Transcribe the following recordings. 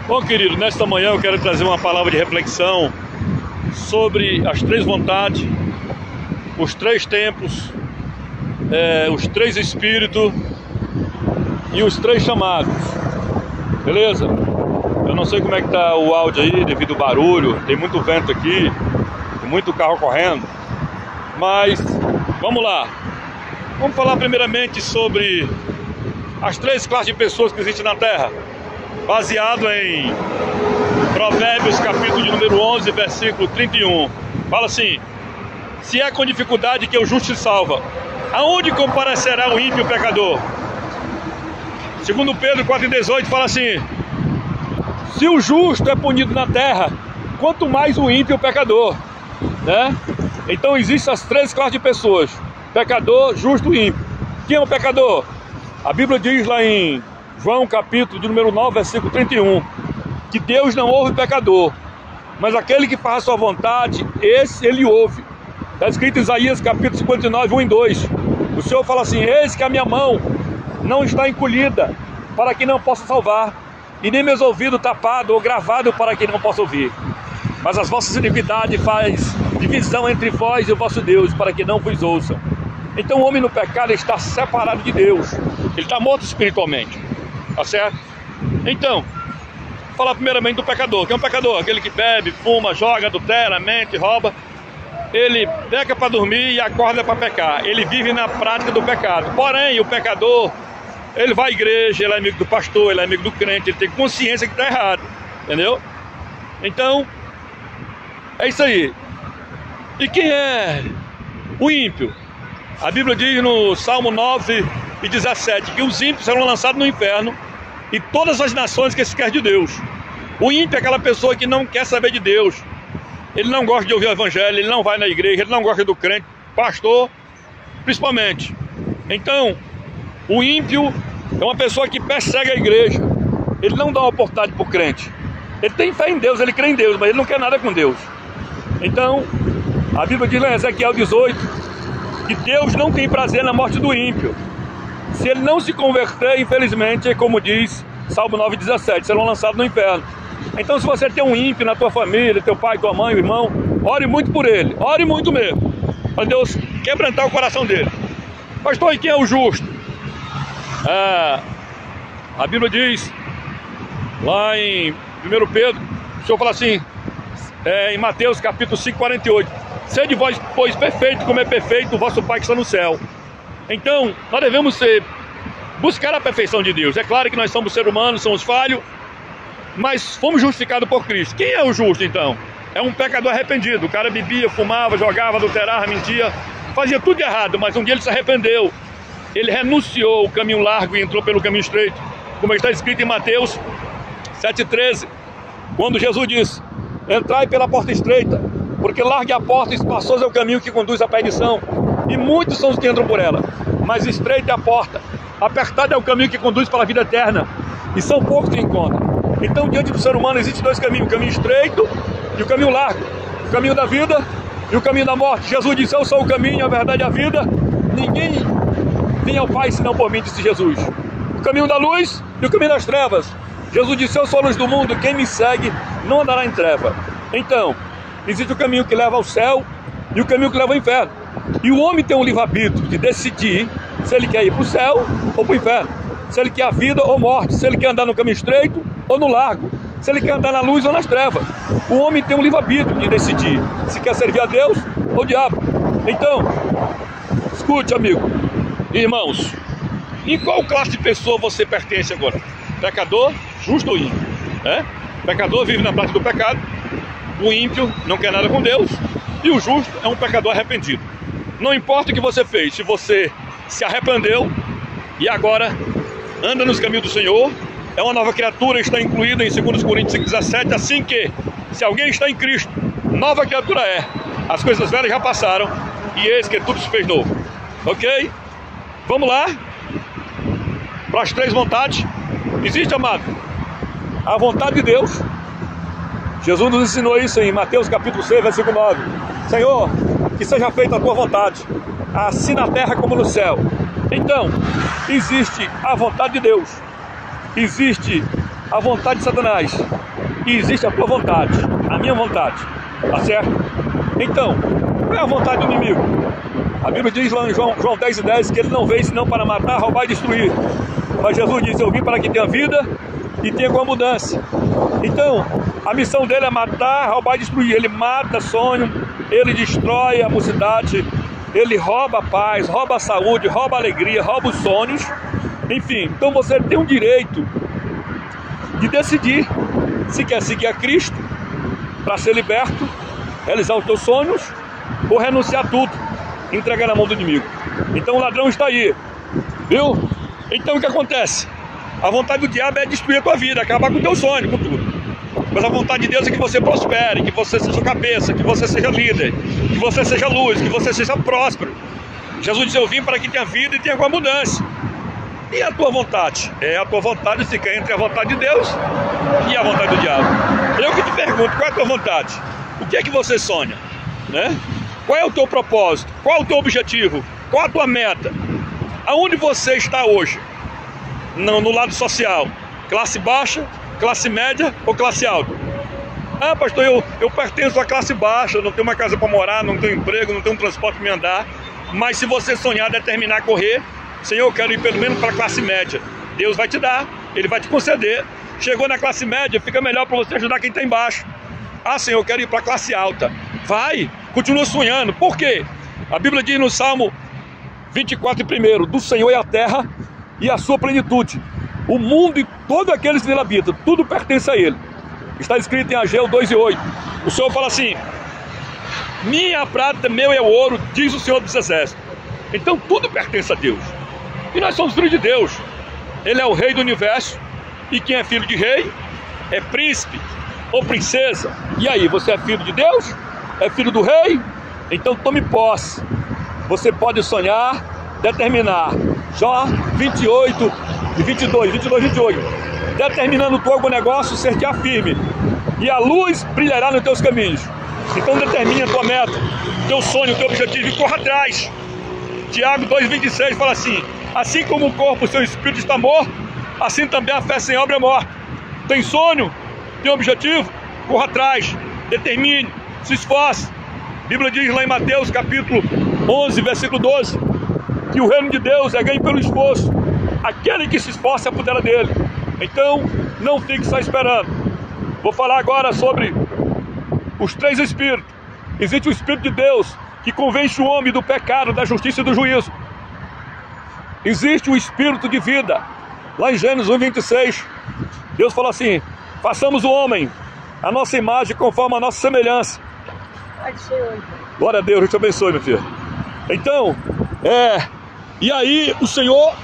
Bom, querido, nesta manhã eu quero trazer uma palavra de reflexão sobre as três vontades, os três tempos, os três espíritos e os três chamados, beleza? Eu não sei como é que tá o áudio aí devido ao barulho, tem muito vento aqui, tem muito carro correndo, mas vamos lá. Vamos falar primeiramente sobre as três classes de pessoas que existem na Terra, baseado em Provérbios capítulo de número 11, versículo 31. Fala assim: se é com dificuldade que o justo se salva, aonde comparecerá o ímpio e o pecador? Segundo Pedro 4,18 fala assim: se o justo é punido na terra, quanto mais o ímpio e o pecador, né? Então existem as três classes de pessoas: pecador, justo e ímpio. Quem é o pecador? A Bíblia diz lá em João capítulo de número 9, versículo 31, que Deus não ouve pecador, mas aquele que faz a sua vontade, esse ele ouve. Está escrito em Isaías capítulo 59, 1 e 2. O Senhor fala assim: eis que a minha mão não está encolhida para que não possa salvar, e nem meus ouvidos tapados ou gravados para que não possa ouvir. Mas as vossas iniquidades faz divisão entre vós e o vosso Deus, para que não vos ouçam. Então o homem no pecado está separado de Deus, ele está morto espiritualmente, tá certo? Então, vou falar primeiramente do pecador. Quem é um pecador? Aquele que bebe, fuma, joga, adultera, mente, rouba. Ele peca para dormir e acorda para pecar. Ele vive na prática do pecado. Porém, o pecador, ele vai à igreja, ele é amigo do pastor, ele é amigo do crente, ele tem consciência que está errado, entendeu? Então, é isso aí. E quem é o ímpio? A Bíblia diz no Salmo 9 e 17 que os ímpios serão lançados no inferno e todas as nações que se querem de Deus. O ímpio é aquela pessoa que não quer saber de Deus. Ele não gosta de ouvir o evangelho, ele não vai na igreja, ele não gosta do crente, pastor, principalmente. Então, o ímpio é uma pessoa que persegue a igreja. Ele não dá uma oportunidade para o crente. Ele tem fé em Deus, ele crê em Deus, mas ele não quer nada com Deus. Então, a Bíblia diz lá em Ezequiel 18 que Deus não tem prazer na morte do ímpio. Se ele não se converter, infelizmente, é como diz Salmo 9,17, serão lançados no inferno. Então, se você tem um ímpio na tua família, teu pai, tua mãe, o irmão, ore muito por ele, ore muito mesmo, para Deus quebrantar o coração dele. Pastor, e quem é o justo? A Bíblia diz lá em 1 Pedro, o Senhor fala assim, em Mateus capítulo 5, 48: sede vós, pois, perfeito, como é perfeito o vosso Pai que está no céu. Então, nós devemos buscar a perfeição de Deus. É claro que nós somos seres humanos, somos falhos, mas fomos justificados por Cristo. Quem é o justo, então? É um pecador arrependido. O cara bebia, fumava, jogava, adulterava, mentia, fazia tudo errado, mas um dia ele se arrependeu. Ele renunciou o caminho largo e entrou pelo caminho estreito, como está escrito em Mateus 7,13, quando Jesus disse: entrai pela porta estreita, porque larga a porta e espaçoso é o caminho que conduz à perdição, e muitos são os que entram por ela. Mas estreita é a porta, apertado é o caminho que conduz para a vida eterna, e são poucos que encontram. Então, diante do ser humano existem dois caminhos: o caminho estreito e o caminho largo, o caminho da vida e o caminho da morte. Jesus disse: eu sou o caminho, a verdade e a vida, ninguém vem ao Pai senão por mim, disse Jesus. O caminho da luz e o caminho das trevas. Jesus disse: eu sou a luz do mundo, quem me segue não andará em treva. Então, existe o caminho que leva ao céu e o caminho que leva ao inferno. E o homem tem um livre-arbítrio de decidir se ele quer ir para o céu ou para o inferno, se ele quer a vida ou morte, se ele quer andar no caminho estreito ou no largo, se ele quer andar na luz ou nas trevas. O homem tem um livre-arbítrio de decidir se quer servir a Deus ou o diabo. Então, escute, amigo, irmãos, em qual classe de pessoa você pertence agora? Pecador, justo ou ímpio? Pecador vive na prática do pecado, o ímpio não quer nada com Deus, e o justo é um pecador arrependido. Não importa o que você fez, se você se arrependeu e agora anda nos caminhos do Senhor, é uma nova criatura, está incluída em 2 Coríntios 5,17, assim que, se alguém está em Cristo, nova criatura é. As coisas velhas já passaram, e eis que tudo se fez novo. Ok? Vamos lá para as três vontades. Existe, amado, a vontade de Deus. Jesus nos ensinou isso em Mateus capítulo 6, versículo 9. Senhor, que seja feita a tua vontade, assim na terra como no céu. Então, existe a vontade de Deus, existe a vontade de Satanás e existe a tua vontade, a minha vontade, tá certo? Então, qual é a vontade do inimigo? A Bíblia diz lá em João 10:10 que ele não veio senão para matar, roubar e destruir. Mas Jesus disse: eu vim para que tenha vida e tenha com abundância. Então, a missão dele é matar, roubar e destruir. Ele mata sonho, ele destrói a mocidade, ele rouba a paz, rouba a saúde, rouba a alegria, rouba os sonhos. Enfim, então você tem o direito de decidir se quer seguir a Cristo para ser liberto, realizar os teus sonhos, ou renunciar a tudo, entregar na mão do inimigo. Então o ladrão está aí, viu? Então o que acontece? A vontade do diabo é destruir a tua vida, acabar com o teu sonho, com tudo. Mas a vontade de Deus é que você prospere, que você seja cabeça, que você seja líder, que você seja luz, que você seja próspero. Jesus disse: eu vim para que tenha vida e tenha com abundância. E a tua vontade? A tua vontade fica entre a vontade de Deus e a vontade do diabo. Eu que te pergunto, qual é a tua vontade? O que é que você sonha? Né? Qual é o teu propósito? Qual é o teu objetivo? Qual a tua meta? Aonde você está hoje? No lado social? Classe baixa, classe média ou classe alta? Ah, pastor, eu pertenço à classe baixa, eu não tenho uma casa para morar, não tenho emprego, não tenho um transporte para me andar. Mas se você sonhar, determinar correr, Senhor, eu quero ir pelo menos para a classe média. Deus vai te dar, Ele vai te conceder. Chegou na classe média, fica melhor para você ajudar quem está embaixo. Ah, Senhor, eu quero ir para a classe alta. Vai, continua sonhando. Por quê? A Bíblia diz no Salmo 24:1, do Senhor é a terra e a sua plenitude, o mundo e todos aqueles que nele habitam, tudo pertence a Ele. Está escrito em Ageu 2:8. O Senhor fala assim: minha prata, meu é o ouro, diz o Senhor dos Exércitos. Então tudo pertence a Deus. E nós somos filhos de Deus. Ele é o rei do universo. E quem é filho de rei é príncipe ou princesa. E aí, você é filho de Deus? É filho do rei? Então tome posse. Você pode sonhar, determinar. Jó 28:22, determinando tu algum negócio, ser-te-á firme, e a luz brilhará nos teus caminhos. Então determine a tua meta, teu sonho, teu objetivo, e corra atrás. Tiago 2:26 fala assim: assim como o corpo, o seu espírito está morto, assim também a fé sem obra é morta. Tem sonho? Tem objetivo? Corra atrás, determine, se esforce. A Bíblia diz lá em Mateus capítulo 11, versículo 12, que o reino de Deus é ganho pelo esforço. Aquele que se esforça é a pudera dele. Então, não fique só esperando. Vou falar agora sobre os três espíritos. Existe o Espírito de Deus, que convence o homem do pecado, da justiça e do juízo. Existe o Espírito de vida. Lá em Gênesis 1:26, Deus falou assim: façamos o homem a nossa imagem conforme a nossa semelhança. Glória a Deus, Deus te abençoe, meu filho. Então, e aí o Senhor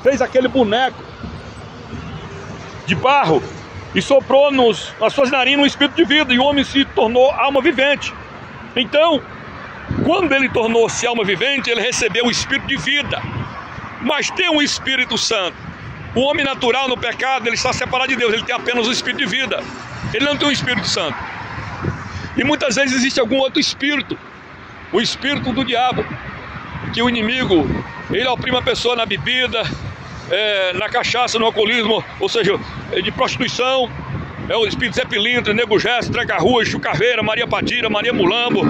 fez aquele boneco de barro e soprou nas suas narinas um espírito de vida, e o homem se tornou alma vivente. Então, quando ele tornou-se alma vivente, ele recebeu o espírito de vida. Mas tem um Espírito Santo. O homem natural no pecado, ele está separado de Deus, ele tem apenas o espírito de vida. Ele não tem um Espírito Santo. E muitas vezes existe algum outro espírito, o espírito do diabo, que o inimigo, ele oprime a pessoa na bebida, na cachaça, no alcoolismo, ou seja, de prostituição. É o espírito Zé Pilintra, Nego Gesso, Tranca-Rua, Chucaveira, Maria Patira, Maria Mulambo.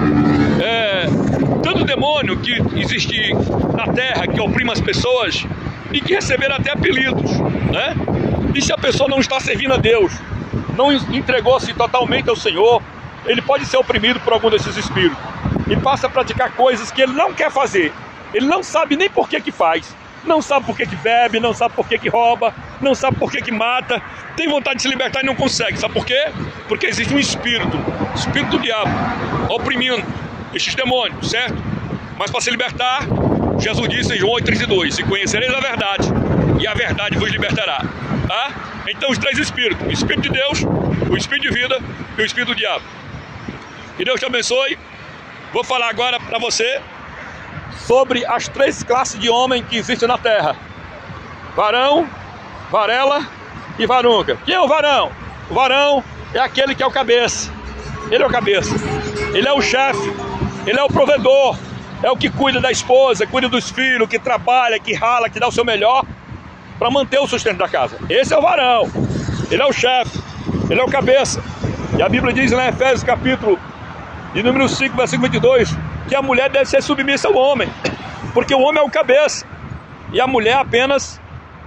Tanto demônio que existe na terra, que oprime as pessoas e que receberam até apelidos, né? E se a pessoa não está servindo a Deus, não entregou-se totalmente ao Senhor, ele pode ser oprimido por algum desses espíritos e passa a praticar coisas que ele não quer fazer. Ele não sabe nem por que faz, não sabe por que bebe, não sabe por que rouba, não sabe por que mata, tem vontade de se libertar e não consegue. Sabe por quê? Porque existe um espírito do diabo, oprimindo estes demônios, certo? Mas para se libertar, Jesus disse em João 8:32, e conhecereis a verdade, e a verdade vos libertará. Tá? Então os três espíritos, o Espírito de Deus, o Espírito de vida e o Espírito do diabo. Que Deus te abençoe. Vou falar agora para você sobre as três classes de homem que existem na terra: varão, varela e varunca. Quem é o varão? O varão é aquele que é o cabeça. Ele é o cabeça, ele é o chefe, ele é o provedor, é o que cuida da esposa, cuida dos filhos, que trabalha, que rala, que dá o seu melhor para manter o sustento da casa. Esse é o varão. Ele é o chefe, ele é o cabeça. E a Bíblia diz lá em Efésios capítulo de número 5, versículo 22, que a mulher deve ser submissa ao homem, porque o homem é o cabeça e a mulher é apenas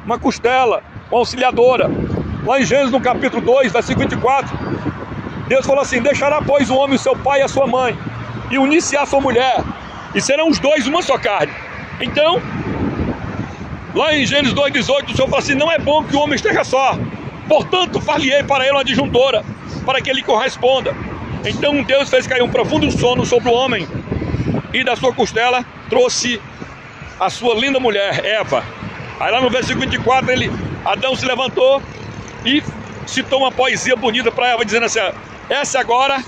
uma costela, uma auxiliadora. Lá em Gênesis no capítulo 2, versículo 24, Deus falou assim: deixará pois o homem o seu pai e a sua mãe, e unir-se à sua mulher, e serão os dois uma só carne. Então, lá em Gênesis 2,18, o Senhor fala assim: não é bom que o homem esteja só, portanto far-lhe-ei para ele uma adjuntora, para que ele corresponda. Então Deus fez cair um profundo sono sobre o homem, e da sua costela trouxe a sua linda mulher, Eva. Aí lá no versículo 24, Adão se levantou e citou uma poesia bonita para Eva, dizendo assim: essa agora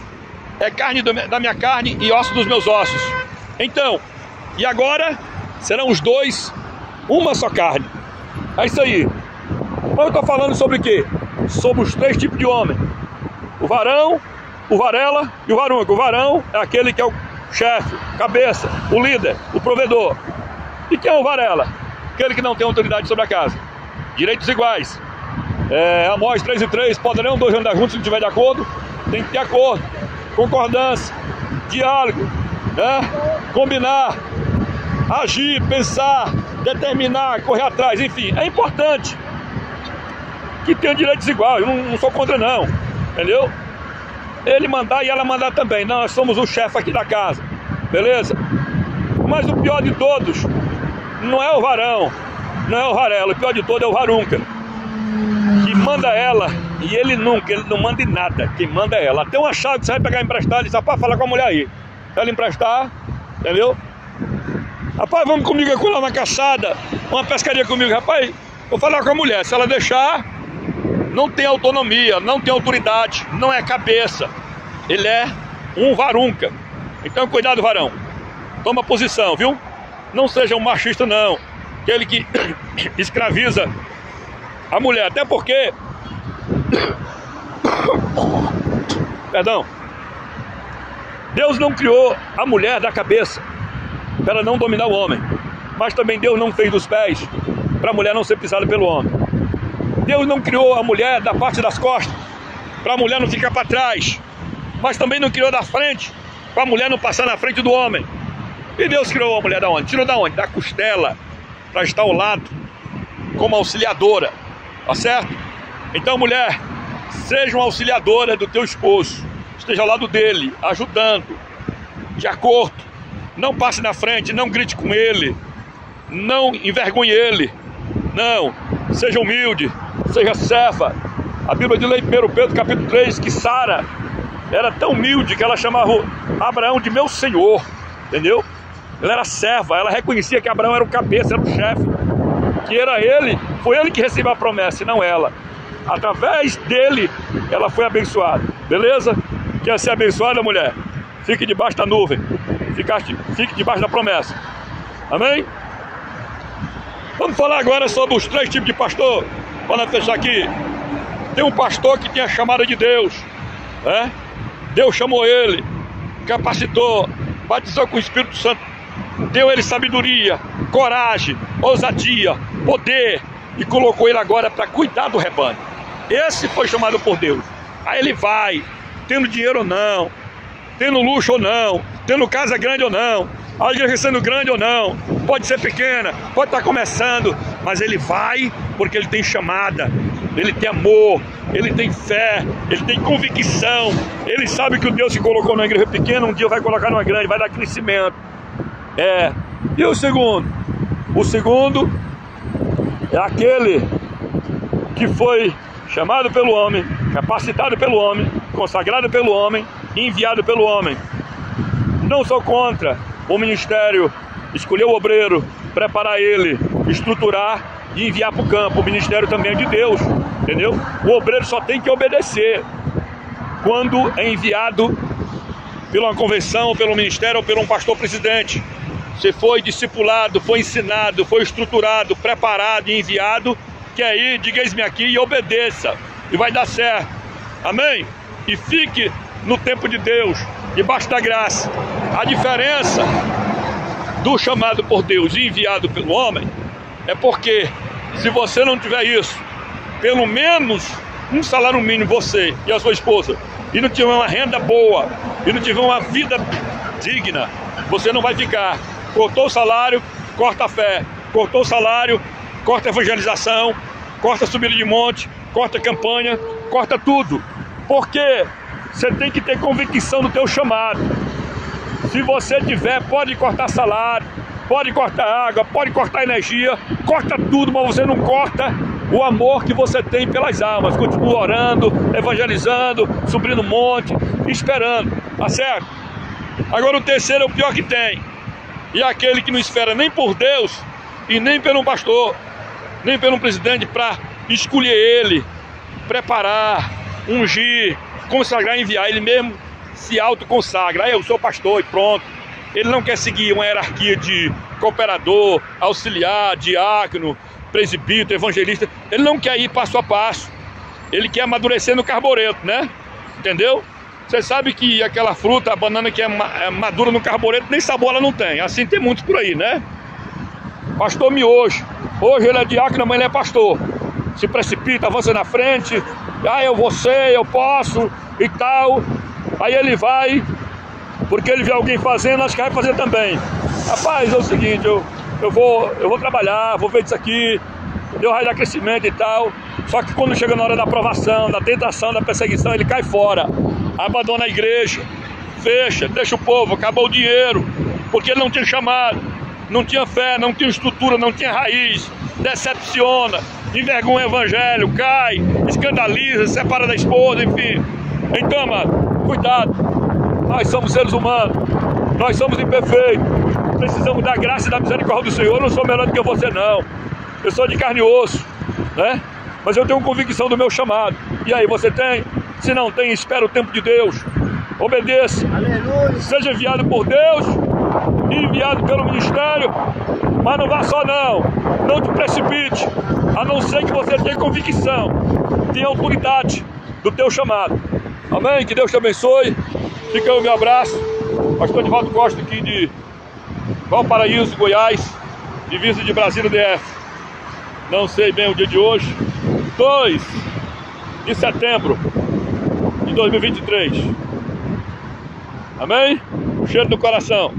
é carne da minha carne e osso dos meus ossos. Então, e agora serão os dois uma só carne. É isso aí. Mas eu estou falando sobre o quê? Sobre os três tipos de homem: o varão, o varela e o varunca. O varão é aquele que é o chefe, cabeça, o líder, o provedor. E quem é o varela? Aquele que não tem autoridade sobre a casa. Direitos iguais. Amós 3:3, poderão dois andar juntos se não tiver de acordo? Tem que ter acordo, concordância, diálogo, né? Combinar, agir, pensar, determinar, correr atrás, enfim, é importante que tenha direitos iguais. Eu não sou contra não, entendeu? Ele mandar e ela mandar também. Nós somos o chefe aqui da casa, beleza? Mas o pior de todos não é o varão, não é o varela, o pior de todo é o varunca, que manda ela, e ele não manda em nada. Quem manda é ela. Tem uma chave que você vai pegar emprestado e diz: rapaz, falar com a mulher aí. Se ela emprestar, entendeu? Rapaz, vamos comigo aqui lá na caçada, uma pescaria comigo. Rapaz, vou falar com a mulher. Se ela deixar, não tem autonomia, não tem autoridade, não é cabeça. Ele é um varunca. Então cuidado, varão. Toma posição, viu? Não seja um machista não, aquele que escraviza a mulher, até porque perdão, Deus não criou a mulher da cabeça para ela não dominar o homem, mas também Deus não fez dos pés para a mulher não ser pisada pelo homem. Deus não criou a mulher da parte das costas para a mulher não ficar para trás, mas também não criou da frente para a mulher não passar na frente do homem. E Deus criou a mulher da onde? Tirou da onde? Da costela, para estar ao lado como auxiliadora, tá certo? Então, mulher, seja uma auxiliadora do teu esposo, esteja ao lado dele, ajudando, de acordo. Não passe na frente, não grite com ele, não envergonhe ele, não, seja humilde, seja serva. A Bíblia diz lá em 1 Pedro capítulo 3 que Sara era tão humilde que ela chamava Abraão de meu senhor, entendeu? Ela era serva, ela reconhecia que Abraão era o cabeça, era o chefe, que era ele, foi ele que recebeu a promessa e não ela. Através dele, ela foi abençoada, beleza? Quer ser abençoada, mulher? Fique debaixo da nuvem, fique debaixo da promessa, amém? Vamos falar agora sobre os três tipos de pastor. Para fechar aqui, tem um pastor que tem a chamada de Deus, né? Deus chamou ele, capacitou, batizou com o Espírito Santo, deu ele sabedoria, coragem, ousadia, poder, e colocou ele agora para cuidar do rebanho. Esse foi chamado por Deus. Aí ele vai, tendo dinheiro ou não, tendo luxo ou não, tendo casa grande ou não, a igreja sendo grande ou não, pode ser pequena, pode estar começando, mas ele vai porque ele tem chamada, ele tem amor, ele tem fé, ele tem convicção, ele sabe que o Deus que colocou numa igreja pequena, um dia vai colocar numa grande, vai dar crescimento. E o segundo? O segundo é aquele que foi chamado pelo homem, capacitado pelo homem, consagrado pelo homem, enviado pelo homem. Não sou contra o ministério, escolher o obreiro, preparar ele, estruturar e enviar para o campo. O ministério também é de Deus, entendeu? O obreiro só tem que obedecer quando é enviado pela uma convenção, pelo ministério ou pelo um pastor presidente. Você foi discipulado, foi ensinado, foi estruturado, preparado e enviado, que aí, diga-me aqui e obedeça, e vai dar certo, amém? E fique no tempo de Deus, debaixo da graça. A diferença do chamado por Deus e enviado pelo homem é porque, se você não tiver isso, pelo menos um salário mínimo, você e a sua esposa, e não tiver uma renda boa, e não tiver uma vida digna, você não vai ficar. Cortou o salário, corta a fé. Cortou o salário, corta a evangelização, corta a subida de monte, corta a campanha, corta tudo. Porque você tem que ter convicção do teu chamado. Se você tiver, pode cortar salário, pode cortar água, pode cortar energia, corta tudo, mas você não corta o amor que você tem pelas almas. Continua orando, evangelizando, subindo monte, esperando, tá certo? Agora o terceiro é o pior que tem. E é aquele que não espera nem por Deus e nem pelo pastor, nem pelo presidente para escolher ele, preparar, ungir, consagrar, enviar. Ele mesmo se autoconsagra. Eu sou pastor e pronto. Ele não quer seguir uma hierarquia de cooperador, auxiliar, diácono, presbítero, evangelista. Ele não quer ir passo a passo. Ele quer amadurecer no carbureto, né? Entendeu? Você sabe que aquela fruta, a banana que é madura no carbureto, nem sabor ela não tem. Assim tem muitos por aí, né? Pastor miojo. Hoje ele é diácono, amanhã ele é pastor. Se precipita, avança na frente. Ah, eu vou ser, eu posso e tal. Aí ele vai, porque ele vê alguém fazendo, acho que vai fazer também. Rapaz, é o seguinte, eu vou trabalhar, vou ver isso aqui, Deus vai dar crescimento e tal. Só que quando chega na hora da aprovação, da tentação, da perseguição, ele cai fora. Abandona a igreja, fecha, deixa o povo, acabou o dinheiro, porque ele não tinha chamado, não tinha fé, não tinha estrutura, não tinha raiz, decepciona, envergonha o evangelho, cai, escandaliza, se separa da esposa, enfim. Então, mano, cuidado, nós somos seres humanos, nós somos imperfeitos, precisamos da graça e da misericórdia do Senhor. Eu não sou melhor do que você, não, eu sou de carne e osso, né? Mas eu tenho convicção do meu chamado. E aí, você tem? Se não tem, espera o tempo de Deus. Obedeça. Aleluia. Seja enviado por Deus e enviado pelo ministério. Mas não vá só não. Não te precipite. A não ser que você tenha convicção, tenha autoridade do teu chamado. Amém? Que Deus te abençoe. Fica aí o meu abraço. Pastor Edivaldo Costa aqui de Valparaíso, Goiás, divisa de Brasília DF. Não sei bem o dia de hoje. 2 de setembro de 2023. Amém? Um cheiro no coração.